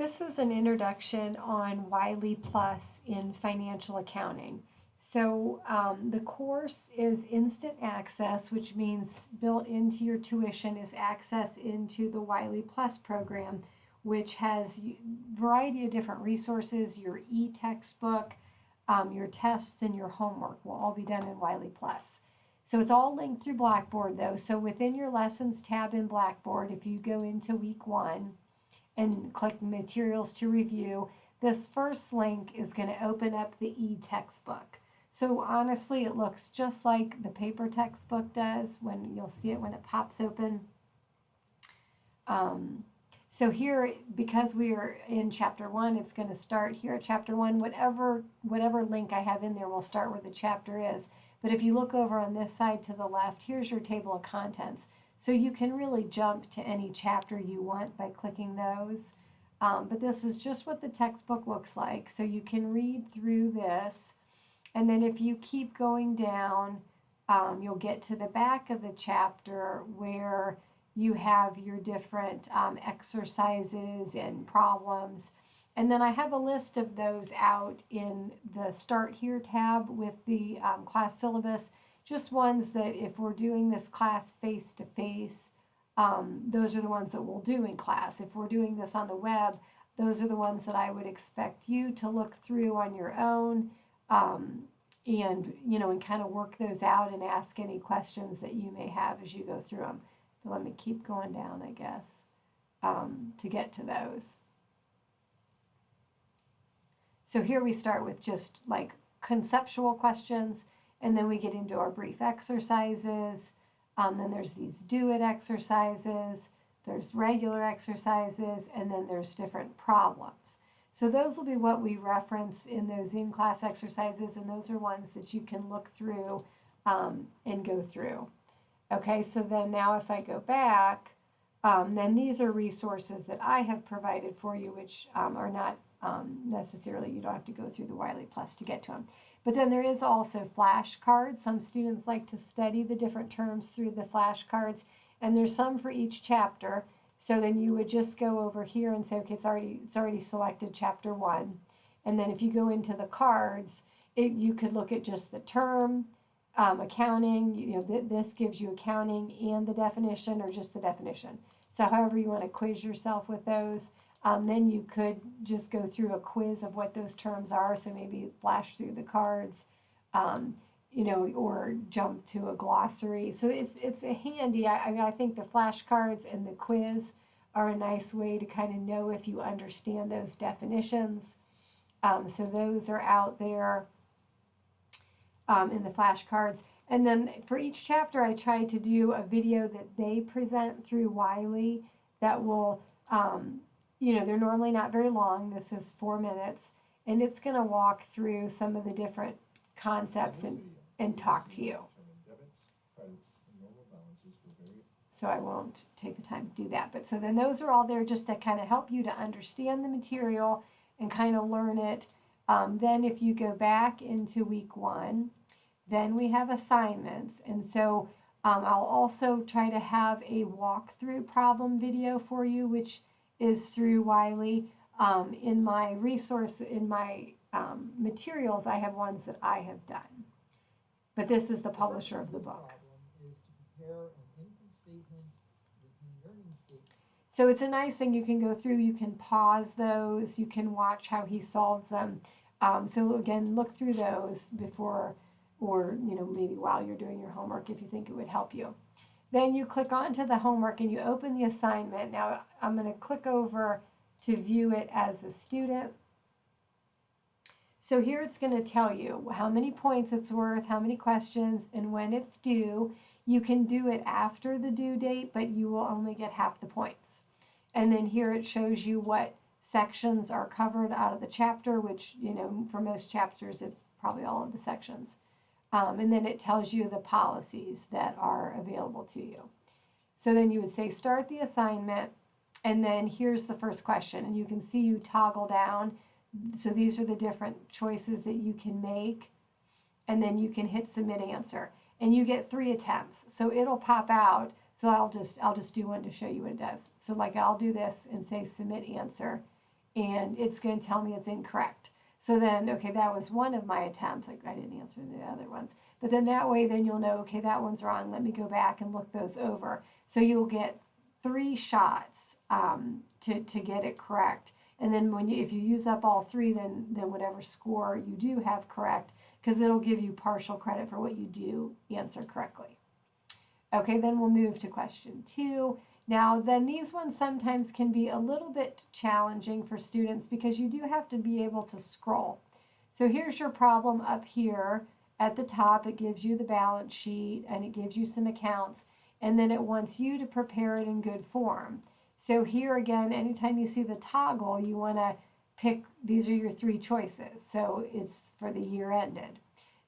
This is an introduction on Wiley Plus in financial accounting. So the course is instant access, which means built into your tuition is access into the Wiley Plus program, which has a variety of different resources. Your e-textbook, your tests, and your homework will all be done in Wiley Plus. So it's all linked through Blackboard though. So within your lessons tab in Blackboard, if you go into week 1, and click materials to review, this first link is going to open up the e-textbook. So honestly, it looks just like the paper textbook does when you'll see it when it pops open. So here, because we are in chapter 1, it's going to start here at chapter 1. Whatever link I have in there will start where the chapter is. But if you look over on this side to the left, here's your table of contents. So you can really jump to any chapter you want by clicking those. But this is just what the textbook looks like. So you can read through this. And then if you keep going down, you'll get to the back of the chapter where you have your different exercises and problems. And then I have a list of those out in the Start Here tab with the class syllabus. Just ones that if we're doing this class face-to-face, those are the ones that we'll do in class. If we're doing this on the web, those are the ones that I would expect you to look through on your own and kind of work those out and ask any questions that you may have as you go through them. But let me keep going down, I guess, to get to those. So here we start with just like conceptual questions. And then we get into our brief exercises. Then there's these do-it exercises. There's regular exercises. And then there's different problems. So those will be what we reference in those in-class exercises. And those are ones that you can look through and go through. Okay, so then now if I go back, then these are resources that I have provided for you, which are not necessarily, you don't have to go through the Wiley Plus to get to them. But then there is also flashcards. Some students like to study the different terms through the flashcards, and there's some for each chapter. So then you would just go over here and say, okay, it's already selected chapter 1. And then if you go into the cards, you could look at just the term, accounting. This gives you accounting and the definition, or just the definition. So however you want to quiz yourself with those. Then you could just go through a quiz of what those terms are. So maybe flash through the cards, or jump to a glossary. So it's a handy. I think the flashcards and the quiz are a nice way to kind of know if you understand those definitions. So those are out there in the flashcards. And then for each chapter, I try to do a video that they present through Wiley that will they're normally not very long. This is 4 minutes, and it's going to walk through some of the different concepts and talk to you. So I won't take the time to do that. But so then those are all there just to kind of help you to understand the material and kind of learn it. Then if you go back into week 1, then we have assignments. And so I'll also try to have a walkthrough problem video for you, which is through Wiley. In my materials, I have ones that I have done. But this is the publisher of the book. So it's a nice thing. You can go through, you can pause those, you can watch how he solves them. So again, look through those before, or maybe while you're doing your homework if you think it would help you. Then you click onto the homework and you open the assignment. Now I'm going to click over to view it as a student. So here it's going to tell you how many points it's worth, how many questions, and when it's due. You can do it after the due date, but you will only get half the points. And then here it shows you what sections are covered out of the chapter, which, for most chapters, it's probably all of the sections. And then it tells you the policies that are available to you. So then you would say start the assignment, and then here's the first question. And you can see you toggle down. So these are the different choices that you can make. And then you can hit submit answer. And you get 3 attempts. So it'll pop out. So I'll just do one to show you what it does. So like I'll do this and say submit answer. and it's going to tell me it's incorrect. So then, okay, that was one of my attempts. Like I didn't answer the other ones. But then that way, then you'll know, okay, that one's wrong. Let me go back and look those over. So you'll get 3 shots to get it correct. And then if you use up all 3, then whatever score you do have correct, because it'll give you partial credit for what you do answer correctly. Okay, then we'll move to question 2. Now, then these ones sometimes can be a little bit challenging for students because you do have to be able to scroll. So here's your problem up here. At the top, it gives you the balance sheet and it gives you some accounts, and then it wants you to prepare it in good form. So here again, anytime you see the toggle, you want to pick, these are your 3 choices. So it's for the year ended.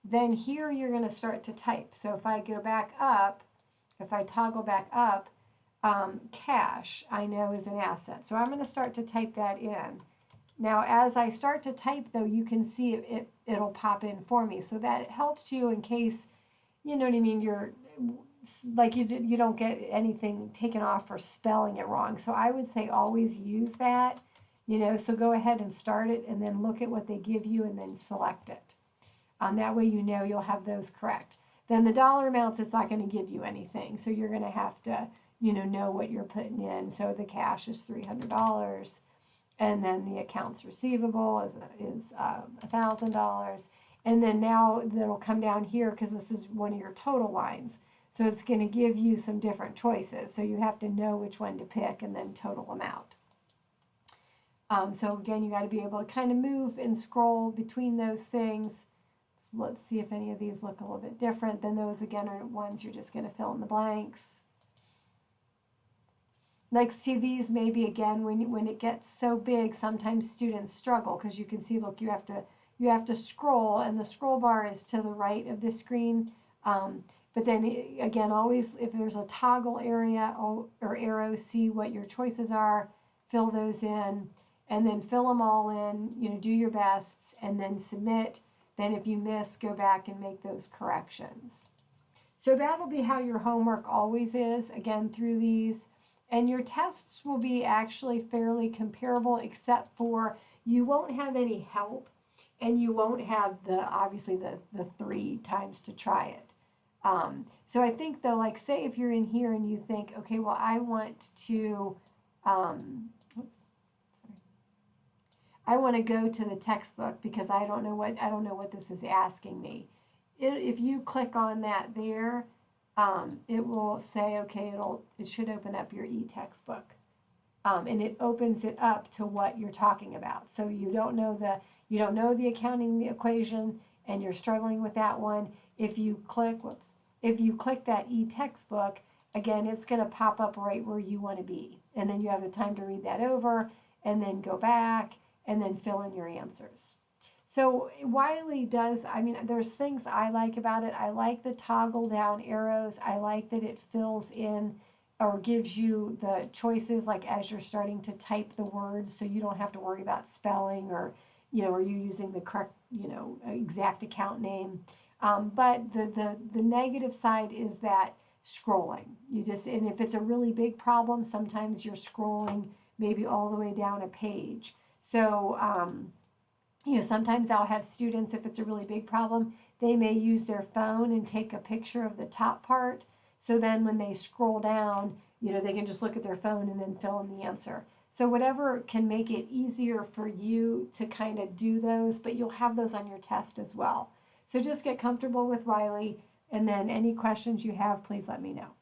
Then here you're going to start to type. So if I go back up, if I toggle back up, cash I know is an asset. So I'm going to start to type that in. Now, as I start to type, though, you can see it'll pop in for me. So that helps you in case, you know what I mean, you're like you don't get anything taken off for spelling it wrong. So I would say always use that, you know, so go ahead and start it and then look at what they give you and then select it. That way you know you'll have those correct. Then the dollar amounts, it's not going to give you anything. So you're going to have to, you know what you're putting in. So the cash is $300. And then the accounts receivable is $1,000. And then now that'll come down here because this is one of your total lines. So it's going to give you some different choices. So you have to know which one to pick and then total amount. So again, you got to be able to kind of move and scroll between those things. So let's see if any of these look a little bit different. Then those again are ones you're just going to fill in the blanks. Like, see, these maybe again when it gets so big, sometimes students struggle because you can see, look, you have to scroll, and the scroll bar is to the right of the screen. But then again, always if there's a toggle area or arrow, see what your choices are, fill those in, and then fill them all in. You know, do your best, and then submit. Then if you miss, go back and make those corrections. So that'll be how your homework always is. Again, through these. And your tests will be actually fairly comparable, except for you won't have any help, and you won't have obviously the 3 times to try it. So I think though, like say if you're in here and you think, okay, well I want to, I want to go to the textbook because I don't know what this is asking me. If you click on that there, it will say, okay, it should open up your e-textbook. And it opens it up to what you're talking about. So you don't know the accounting equation and you're struggling with that one. If you click that e-textbook, again, it's going to pop up right where you want to be. And then you have the time to read that over and then go back and then fill in your answers. So Wiley does, I mean, there's things I like about it. I like the toggle down arrows. I like that it fills in or gives you the choices like as you're starting to type the words, so you don't have to worry about spelling or, you know, are you using the correct, you know, exact account name. But the negative side is that scrolling. And if it's a really big problem, sometimes you're scrolling maybe all the way down a page. So, you know, sometimes I'll have students, if it's a really big problem, they may use their phone and take a picture of the top part. So then when they scroll down, you know, they can just look at their phone and then fill in the answer. So whatever can make it easier for you to kind of do those, but you'll have those on your test as well. So just get comfortable with Wiley, and then any questions you have, please let me know.